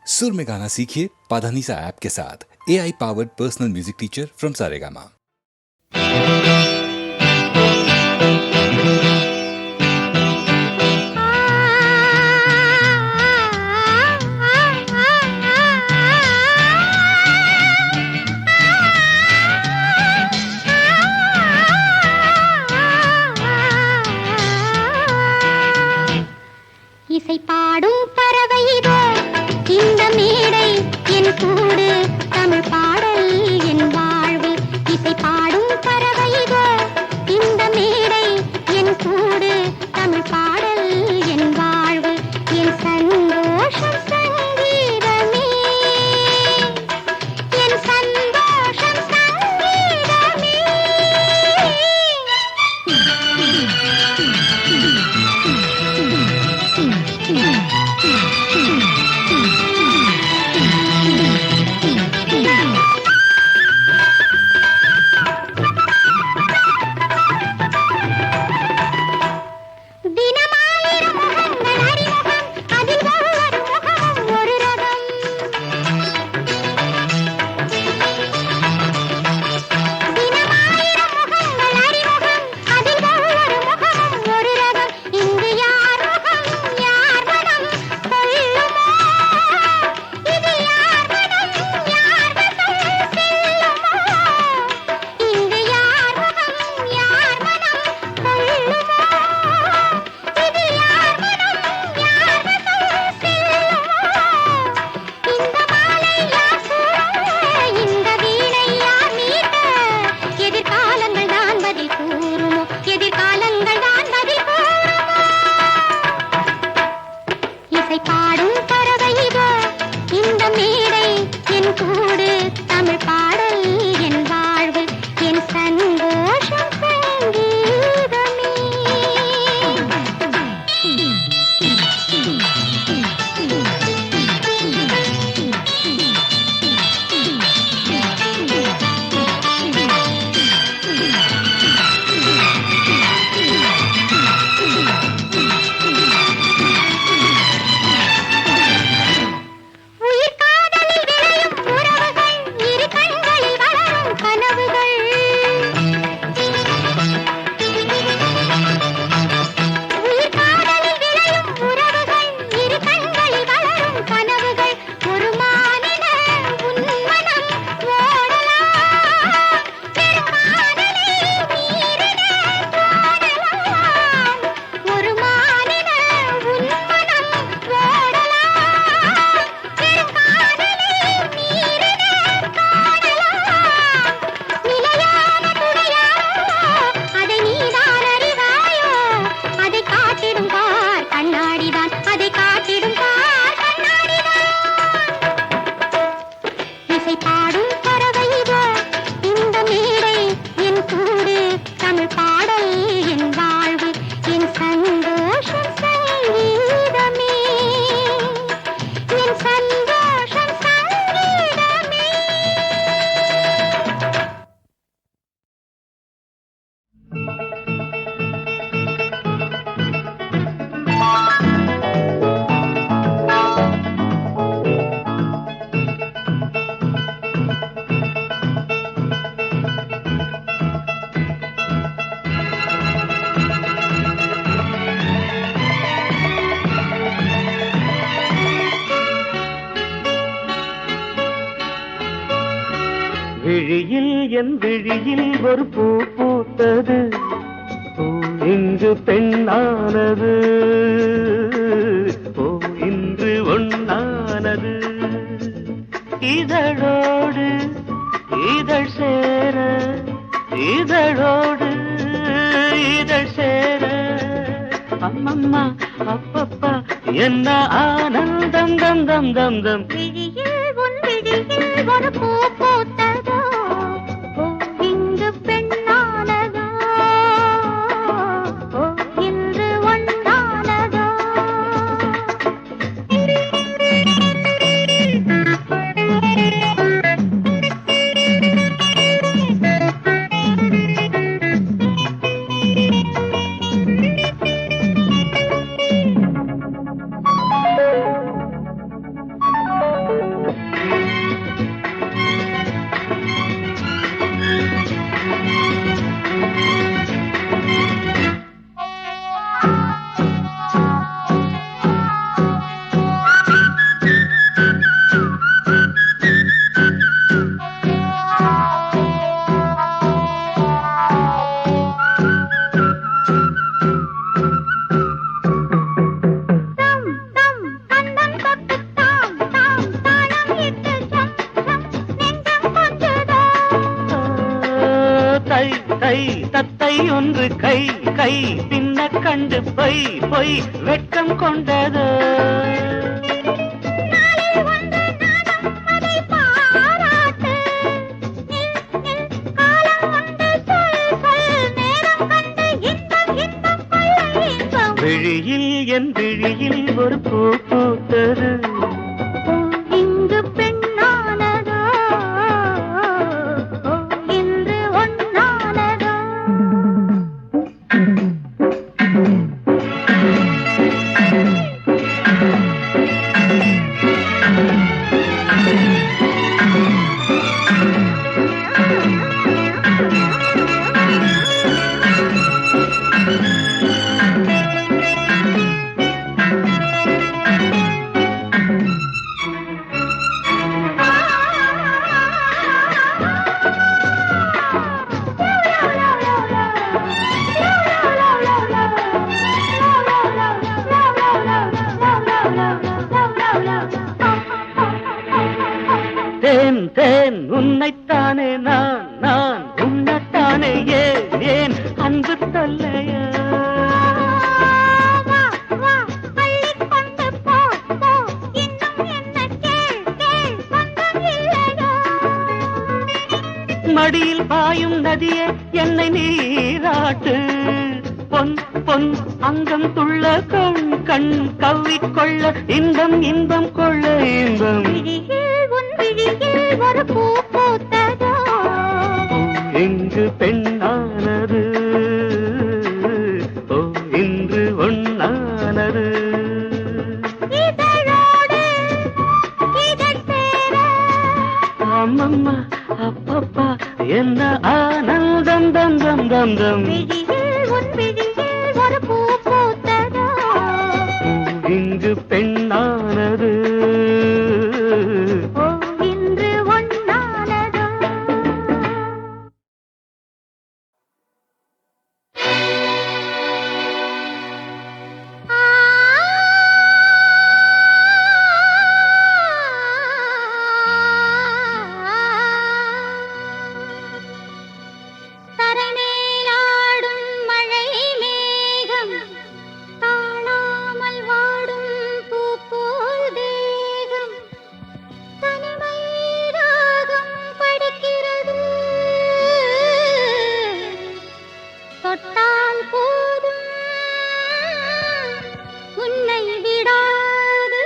सुर में गाना सीखिए पाधानीसा ऐप के साथ। AI powered personal music teacher from Saregama. இசை பாடும் பறவை இதோ இந்த மேடை என் கூடு தமிழ் பாடல் என் வாழ்வு. இசை பாடும் பறவை இதோ இந்த மேடை என் கூடு தமிழ் பாடல் என் வாழ்வு. என் சந்தோஷம் சங்கீதமே, என் சந்தோஷம் சங்கீதமே. தினமாயிரம் முகங்கள் அறிமுகம், அதில் ஒவ்வொரு முகமும் ஒரு ரகம். தினமாயிரம் முகங்கள் அறிமுகம், அதில் ஒவ்வொரு முகமும் ஒரு ரகம். இங்கு யார் முகம் யார் மனம் கொள்ளுமோ, இது யார் மனம் யார் வசம் செல்லுமோ. இங்கு யார் முகம் யார் மனம் கொள்ளுமோ, இது யார் மனம் யார் வசம் செல்லுமோ. இந்த மாலை யார் சூட, இந்த வீணை யார் மீட்ட, எதிர்காலங்கள் தான் பதில் கூறுமோ, எதிர்காலங்கள் தான் பதில் கூறுமோ. இசை பாடும் பறவை இதோ இந்த மேடை என் கூடு தமிழ் பாடல் என் வாழ்வு. என் சந்தோஷம் சங்கீதமே. உயிர் காதலில் விளையும் உறவுகள், இரு கண்களில் வளரும் கனவுகள். உயிர் காதலில் விளையும் உறவுகள், இரு கண்களில் வளரும் கனவுகள். ஒரு மானிட உன்மனம் ஓடலாம், பெருமானலை மீறிட தோடலாம். ஒரு மானிட உன்மனம் ஓடலாம், பெருமானலை மீறிட தோடலாம். நிலையான துணையாரோ அதை நீதான் அறிவாயோ, அதை காட்டிடும் பார் கண்ணாடிதான், அதை காட்டிடும் பார் கண்ணாடிதான். இசை பாடும் பறவை இதோ இந்த மேடை என் கூடு தமிழ் பாடல் என் வாழ்வு. என் சந்தோஷம் சங்கீதமே, என் சந்தோஷம் சங்கீதமே. விழியில் என் விழியில் ஒரு பூ பூத்தது, பூ இன்று பெண்ணானது, பூ இன்று ஒண்ணானது. இதழோடு இதழ் சேர, இதழோடு இதழ் சேர, அம்மம்மா அப்பப்பா என்ன ஆனந்தம் தம் தம் தம் தம். விழியில் உன் விழியில் ஒரு பூ பூத்ததோ, பூ இங்கு பெண்ணானதோ, பூ இன்று ஒன்றானதோ. தத்தை தத்தை ஒன்று கை கை பின்ன கண்டு பொய் பொய் வெட்கம் கொண்டதோ நாளில் ஒன்று நாதம் அதை பாராட்டு. நில், நில், காலம் உண்டு சொல், சொல், நேரம் கண்டு இன்பம், இன்பம் கொள்ளை இன்பம். விழியில் என் விழியில் ஒரு பூ பூத்தது இங்கு பெண்ணானதோ, இன்று ஒன்னானதோ. தேன் தேன் உன்னைத்தானே நான் நான் உன்னைத்தானே ஏன் ஏன் அன்பு தொல்லையா வா, வா, அள்ளிக் கொண்டு போ, போ, இன்னும் என்ன கேள், கேள், சொந்தம் இல்லையோ. மடியில் பாயும் நதியே என்னை நீராட்டு பொன் பொன் அங்கம் துள்ள கண் கண் கவ்விக்கொள்ள இன்பம் இன்பம் கொள்ள இன்பம் விழியில் உன் விழியில் ஒரு பூ பூத்ததோ. இங்கு பெண்ணானது ஓ இன்று ஒன்னானது இதழோடு இதழ் சேர, அம்மம்மா அப்பப்பா என்ன ஆனந்தம் தம் தம் தம் தம் விழியில் உன் விழியில் ஒரு பூ பூத்ததோ. இங்கு பெண்ணானது ஓ, இன்று ஒன்னானதோ. ஆ, தரைமேலாடும் மழை மேகம், தாழாமல் வாடும் பூ போல் தேகம், தனிமை ராகம் படிக்கிறது. தொட்டால் போதும் உன்னை விடாது.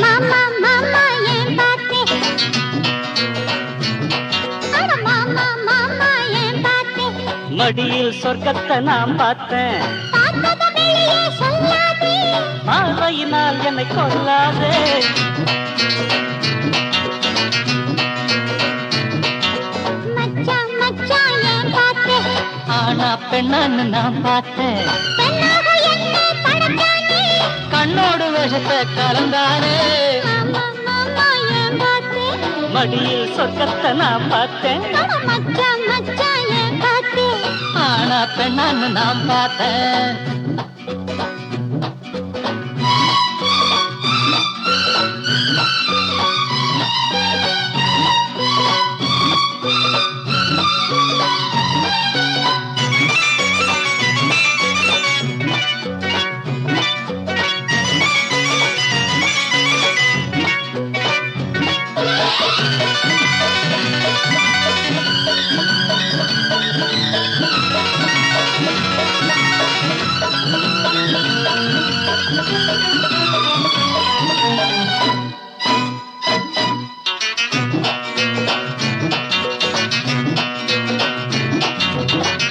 மாமா மாமா ஏன் பார்த்தே, அட மாமா மாமா ஏன் பார்த்தே, மடியில் சொர்க்கத்தை நான் பார்த்தேன் பார்த்தத வெளியே சொல்லாதே. பார்வையினால் என்னை கொல்லாதே மச்சான் மச்சான் ஏன் பார்த்தே, ஆனா பெண்ணான்னு நான் பார்த்தேன் பெண்ணாக என்ன படைச்சானே. கண்ணோடு விஷத்தை கலந்தானே மாமா மாமா ஏன் பார்த்தே, மடியில் சொர்க்கத்தை நான் பார்த்தேன் அட மச்சான் மச்சான் ஏன் பார்த்தே. ஆனா பெண்ணான்னு நான் பார்த்தேன்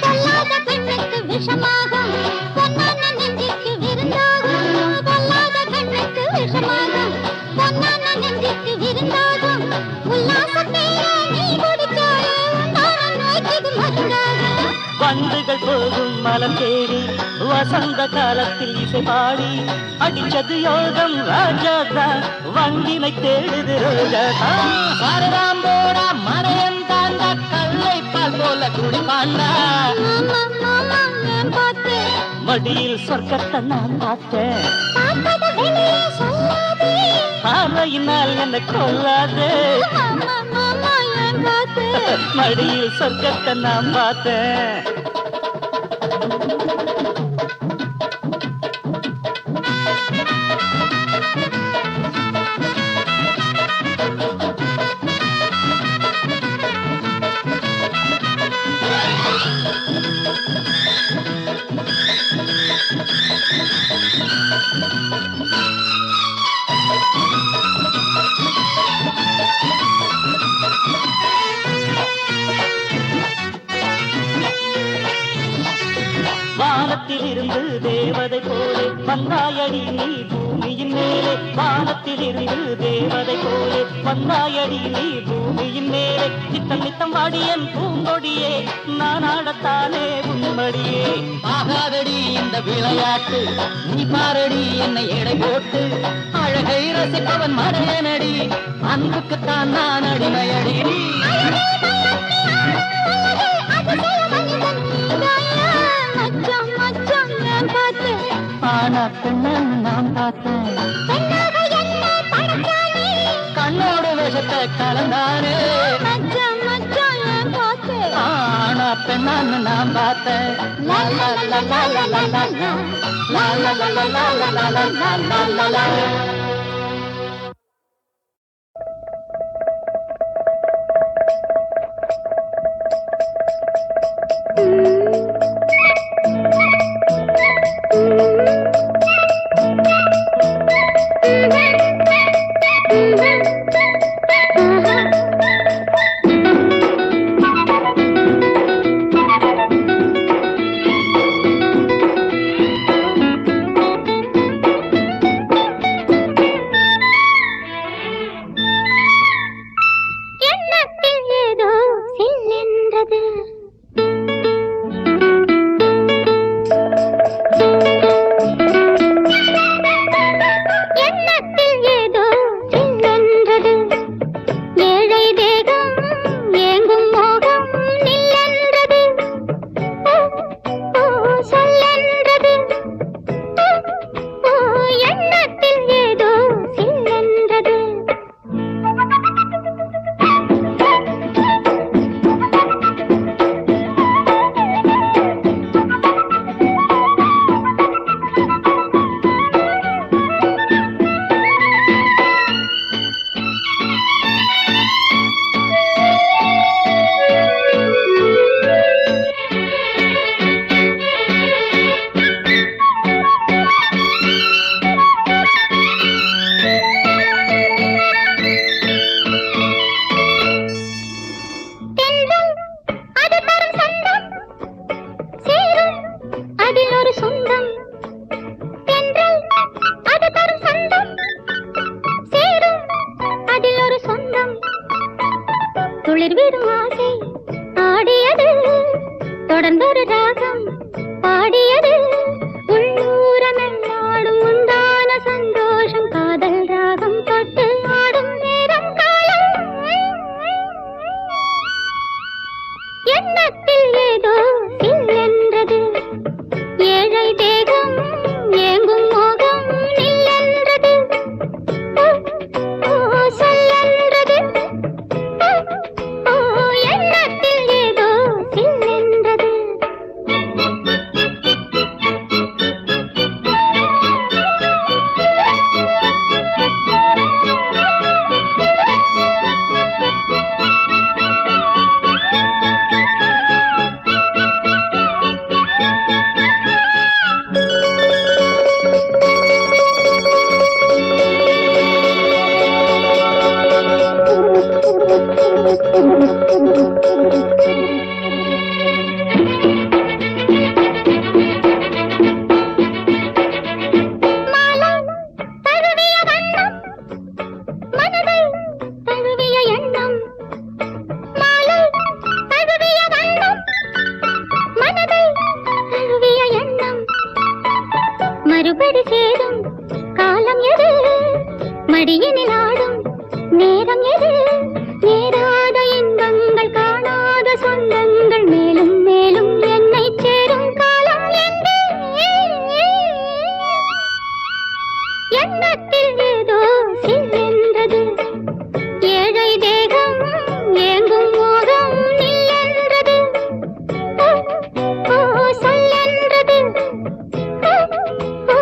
பொல்லாத பெண்ணுக்கு விஷமாகும், பொன்னான நெஞ்சுக்கு விருந்தாகும். பொல்லாத பெண்ணுக்கு விஷமாகும், பொன்னான நெஞ்சுக்கு விருந்தாகும். உல்லாசத்தேர நீ குடிச்சாலே உண்டான நோய்க்கு மருந்தாகும். வந்துகள் போகும் மலம் தேடி வசந்த காலத்தில் இசை பாடி அடிச்சது யோகம் ராஜாதா வண்டினை தேடுது ரோஜாதா சாரதாம் போடா மறையன் தாண்டா கல்லை பால் போல குடிப்பாண்டா மாமா மாமா ஏன் பார்த்து மடியில் சொர்க்கத்தை நான் பார்த்தேன் பார்த்தத வெளியே சொல்லாதே பார்வையினால் என்ன கொல்லாதே மாமா மாமா ஏன் பார்த்து மடியில் சொர்க்கத்தை நான் பார்த்தேன் வானத்தில் இருந்து தேவதை போலே வந்தாயடி நீ பூமியின் மேலே வானத்தில் இருந்து தேவதை போலே வந்தாயடி நீ பூமியின் மேலே நித்தம் நித்தம் வாடியன் பூங்கொடியே நான் ஆடத்தானே உன்மடியே ஆகாதடி இந்த விளையாட்டு நீ பாரடி என்னை எடை போட்டு அழகை ரசிப்பவன் மடையனடி அன்புக்குத்தான் நான் அடிமையடி மச்சான் மச்சான் ஏன் பார்த்து ஆனா பெண்ணன் நான் பார்த்தேன் பெண்ணாக என்ன படைச்சானே கண்ணோடு விஷத்தை கலந்தானே மச்சான் மச்சான் ஏன் பார்த்து ஆனா பெண்ணான்னு நான் பார்த்தேன் லா லா லா லா லா லா லா லா. லா லா லா லா லா லா லா லா லா லா லா. எண்ணத்தில் ஏதோ சில்லென்றது மறுபடி சேரும் காலம் எது மடியினில் ஆடும் நேரம் எது நேராத இன்பங்கள் காணாத சொந்தங்கள் மேலும் மேலும் என்னை சேரும் காலம் எங்கே எண்ணத்தில் ஏதோ சில்லென்றது ஏழை தேகம் ஏங்கும் மோகம் நில்லென்றது ஓ சொல்லென்றது ஓ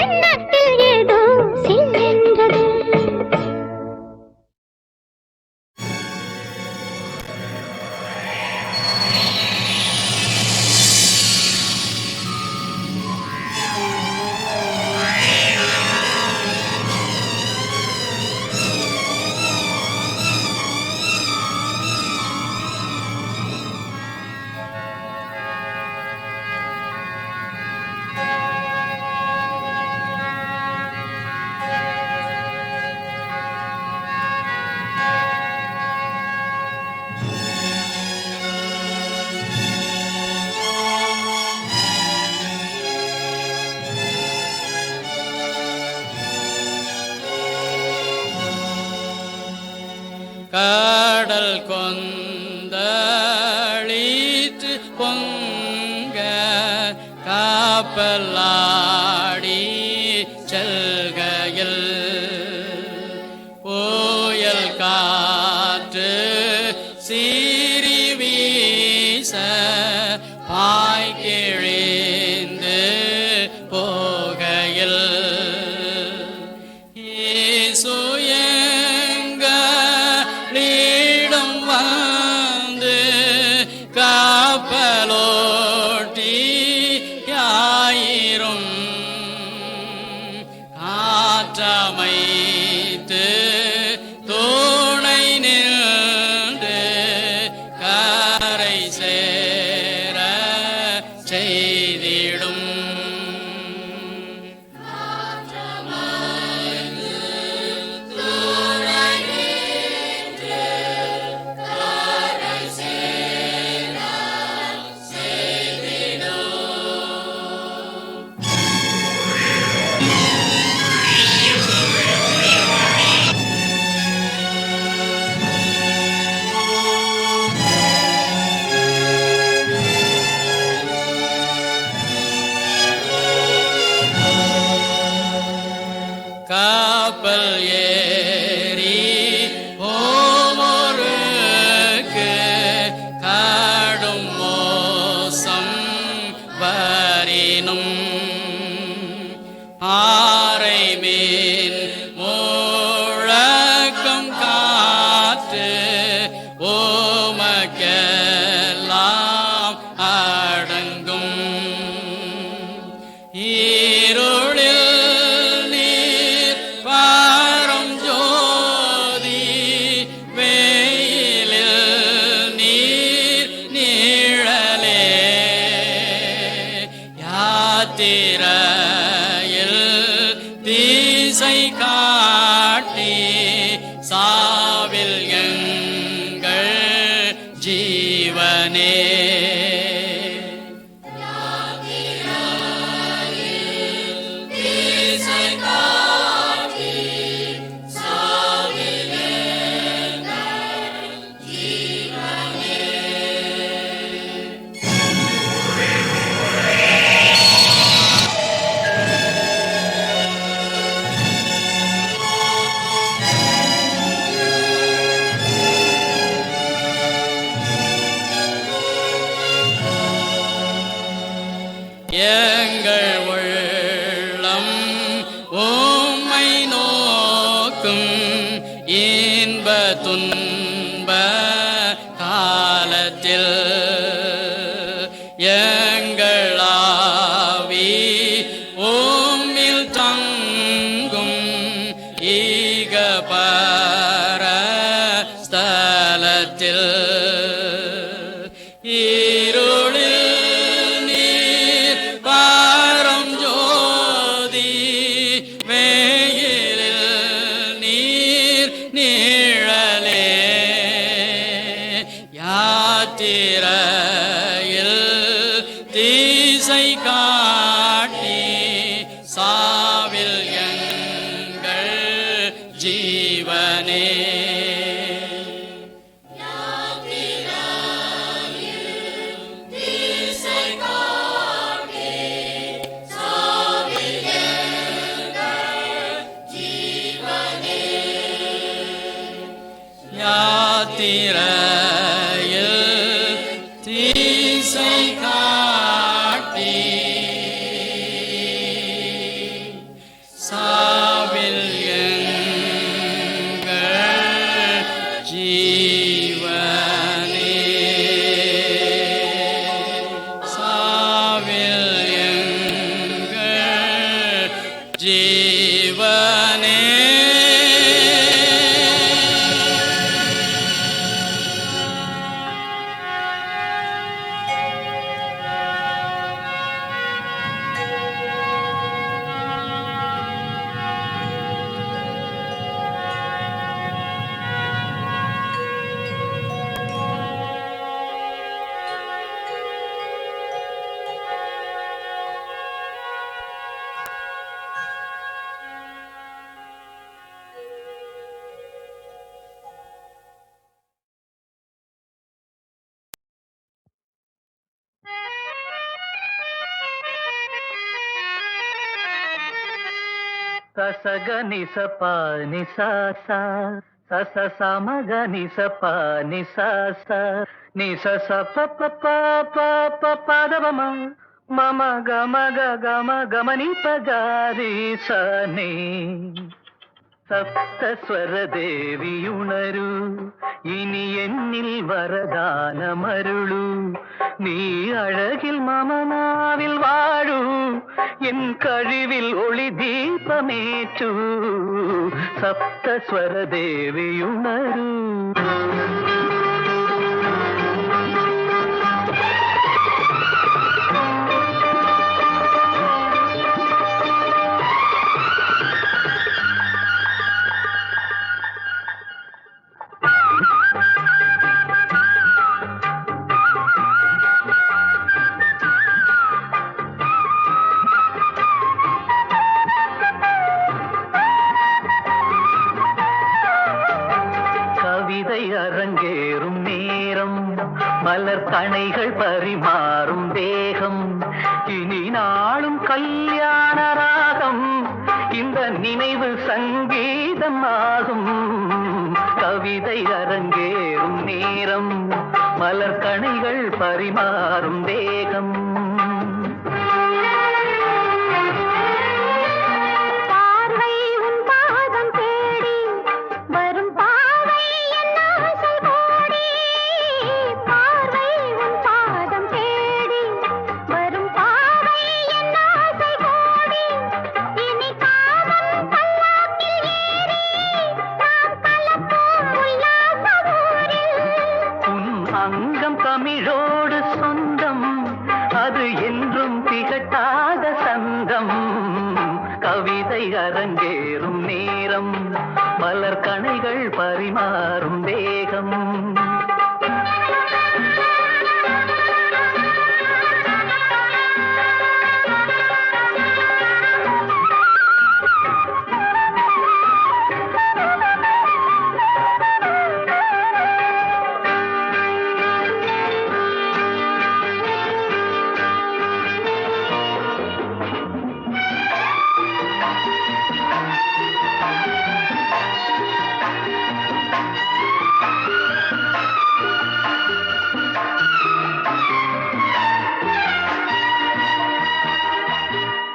எண்ணத்தில் ஏதோ சில்லென்றது கடல் கொந்தளித்து பொங்க காப்பலாடி செல்கையில் புயல் காற்று சீறி வீச பாய்கிழிந்து போகையில் கப்பலோட்டி ஆயிரும் காற்றமைத்து துணை நின்று கரை சேர செய்திடும் ஜீவனே சசகனி சபா நிசா சச சமகனி சபா நிசா நிச சப பதவம மம கம கமனி பகாரி சனே സപ്തസ്വര ദേവിയുണരൂ ഇനി എന്നിൽ വരദാനമരുളൂ നീ അഴകിൽ മമനാവിൽ വാഴൂ എൻ കഴിവിൽ ഒളി ദീപമേറ്റൂ സപ്തസ്വര ദേവിയുണരൂ அரங்கேறும் நேரம் மலர் கணைகள் பரிமாறும் தேகம் இனி நாளும் கல்யாண ராகம் இந்த நினைவு சங்கீதம் ஆகும் கவிதை அரங்கேறும் நேரம் மலர் கணைகள் பரிமாறும் தேகம் தமிழோடு சொந்தம் அது என்றும் திகட்டாத சந்தம் கவிதை அரங்கேறும் நேரம் மலர் கணைகள் பரிமாறும் வேகம்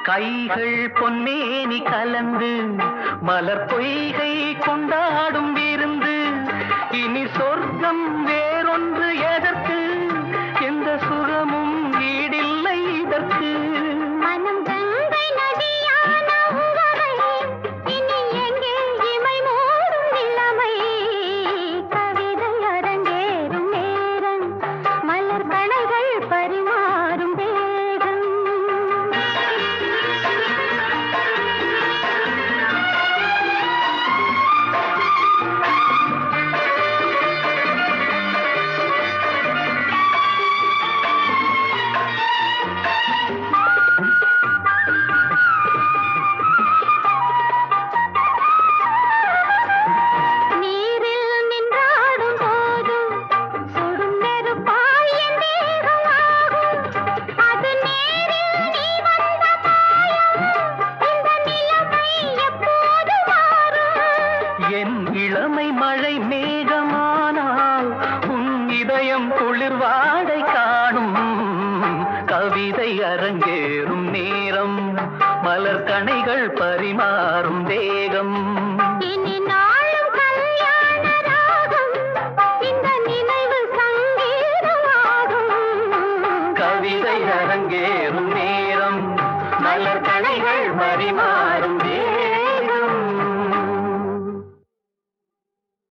கைகள் பொன்மேனி கலந்து மலர் பொய்கை கொண்டாடும் விருந்து இனி சொர்க்கம் வேறொன்று எதற்கு எந்த சுரமும் ஈடில்லை இதற்கு மனம் கங்கை நதியான உறவை இனி எங்கே இமை மூடும் நிலைமை கவிதை அரங்கேறும் நேரம் மலர் கணைகள் பரிமாறும் வேகம் இளமை மழை மேகமானால் உன் இதயம் குளிர்வாடை காணும் கவிதை அரங்கேறும் நேரம் மலர் கணைகள் பரிமாறும் வேகம்